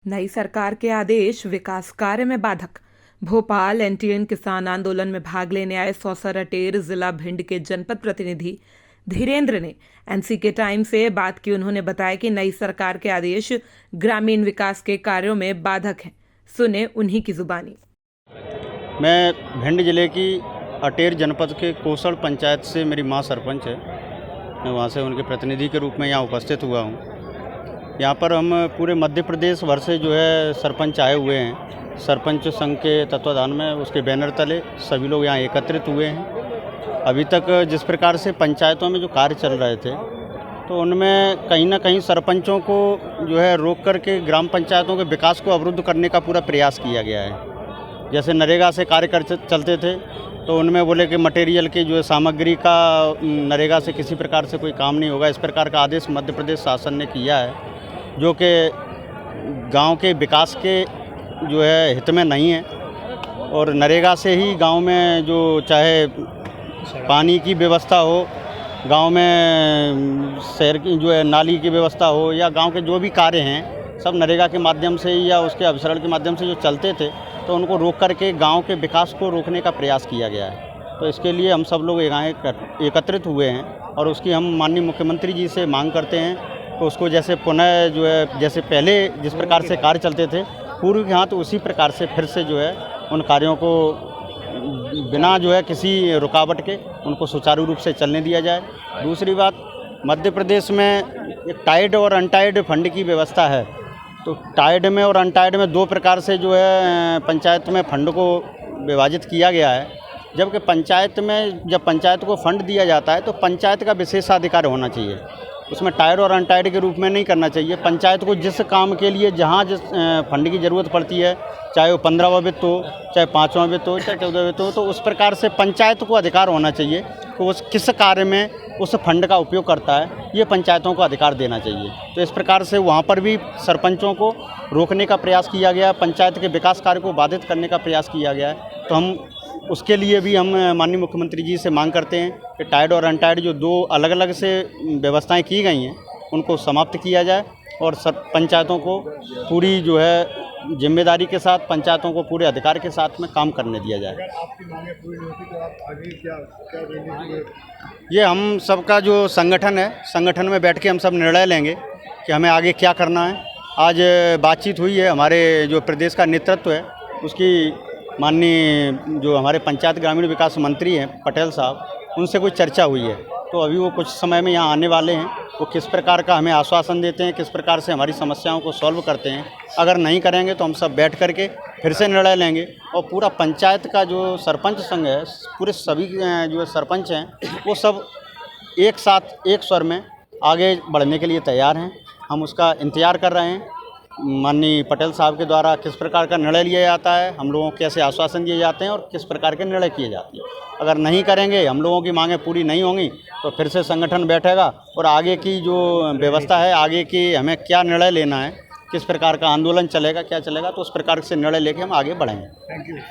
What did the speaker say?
नई सरकार के आदेश विकास कार्य में बाधक। भोपाल एनटीएन किसान आंदोलन में भाग लेने आए सौसर अटेर जिला भिंड के जनपद प्रतिनिधि धीरेन्द्र ने एनसी के टाइम से बात की। उन्होंने बताया कि नई सरकार के आदेश ग्रामीण विकास के कार्यों में बाधक हैं। सुने उन्हीं की जुबानी। मैं भिंड जिले की अटेर जनपद के कोसड़ पंचायत से, मेरी मां सरपंच है, मैं वहाँ से उनके प्रतिनिधि के रूप में यहाँ उपस्थित हुआ हूँ। यहाँ पर हम पूरे मध्य प्रदेश भर से जो है सरपंच आए हुए हैं। सरपंच संघ के तत्वाधान में उसके बैनर तले सभी लोग यहाँ एकत्रित हुए हैं। अभी तक जिस प्रकार से पंचायतों में जो कार्य चल रहे थे, तो उनमें कहीं ना कहीं सरपंचों को जो है रोक करके ग्राम पंचायतों के विकास को अवरुद्ध करने का पूरा प्रयास किया गया है। जैसे नरेगा से कार्य चलते थे, तो उनमें बोले कि मटेरियल की जो है सामग्री का नरेगा से किसी प्रकार से कोई काम नहीं होगा। इस प्रकार का आदेश मध्य प्रदेश शासन ने किया है, जो कि गांव के विकास के जो है हित में नहीं है। और नरेगा से ही गांव में जो चाहे पानी की व्यवस्था हो, गांव में शहर की जो है नाली की व्यवस्था हो, या गांव के जो भी कार्य हैं सब नरेगा के माध्यम से ही या उसके अभिसरण के माध्यम से जो चलते थे, तो उनको रोक करके गांव के विकास को रोकने का प्रयास किया गया है। तो इसके लिए हम सब लोग एकत्रित हुए हैं और उसकी हम माननीय मुख्यमंत्री जी से मांग करते हैं तो उसको जैसे पुनः जो है, जैसे पहले जिस प्रकार से कार्य चलते थे पूर्व के, हाँ, तो उसी प्रकार से फिर से जो है उन कार्यों को बिना जो है किसी रुकावट के उनको सुचारू रूप से चलने दिया जाए। दूसरी बात, मध्य प्रदेश में एक टाइड और अनटाइड फंड की व्यवस्था है। तो टाइड में और अनटाइड में दो प्रकार से जो है पंचायत में फंड को विभाजित किया गया है। जबकि पंचायत में जब पंचायत को फंड दिया जाता है तो पंचायत का विशेषाधिकार होना चाहिए, उसमें टाइड और अनटाइड के रूप में नहीं करना चाहिए। पंचायत को जिस काम के लिए जहाँ जिस फंड की ज़रूरत पड़ती है, चाहे वो 15वां वित्त हो, चाहे 5वां वित्त हो, चाहे 14वां वित्त हो, तो उस प्रकार से पंचायत को अधिकार होना चाहिए कि वो किस कार्य में उस फंड का उपयोग करता है, ये पंचायतों को अधिकार देना चाहिए। तो इस प्रकार से वहाँ पर भी सरपंचों को रोकने का प्रयास किया गया, पंचायत के विकास कार्य को बाधित करने का प्रयास किया गया है। तो हम उसके लिए भी हम माननीय मुख्यमंत्री जी से मांग करते हैं कि टाइड और अनटाइड जो दो अलग अलग से व्यवस्थाएं की गई हैं उनको समाप्त किया जाए और सब पंचायतों को पूरी जो है जिम्मेदारी के साथ, पंचायतों को पूरे अधिकार के साथ में काम करने दिया जाए। आपकी मांगें पूरी होती तो आप आगे क्या रणनीति? ये हम सबका जो संगठन है, संगठन में बैठ के हम सब निर्णय लेंगे कि हमें आगे क्या करना है। आज बातचीत हुई है, हमारे जो प्रदेश का नेतृत्व है उसकी माननीय जो हमारे पंचायत ग्रामीण विकास मंत्री हैं पटेल साहब, उनसे कुछ चर्चा हुई है। तो अभी वो कुछ समय में यहाँ आने वाले हैं। वो किस प्रकार का हमें आश्वासन देते हैं, किस प्रकार से हमारी समस्याओं को सॉल्व करते हैं। अगर नहीं करेंगे तो हम सब बैठ करके फिर से निर्णय लेंगे और पूरा पंचायत का जो सरपंच संघ है, पूरे सभी जो सरपंच हैं वो सब एक साथ एक स्वर में आगे बढ़ने के लिए तैयार हैं। हम उसका इंतज़ार कर रहे हैं माननीय पटेल साहब के द्वारा किस प्रकार का निर्णय लिया जाता है, हम लोगों को कैसे आश्वासन दिए जाते हैं और किस प्रकार के निर्णय किए जाते हैं। अगर नहीं करेंगे, हम लोगों की मांगें पूरी नहीं होंगी, तो फिर से संगठन बैठेगा और आगे की जो व्यवस्था है, आगे की हमें क्या निर्णय लेना है, किस प्रकार का आंदोलन चलेगा, क्या चलेगा, तो उस प्रकार से निर्णय लेके हम आगे बढ़ेंगे। Thank you.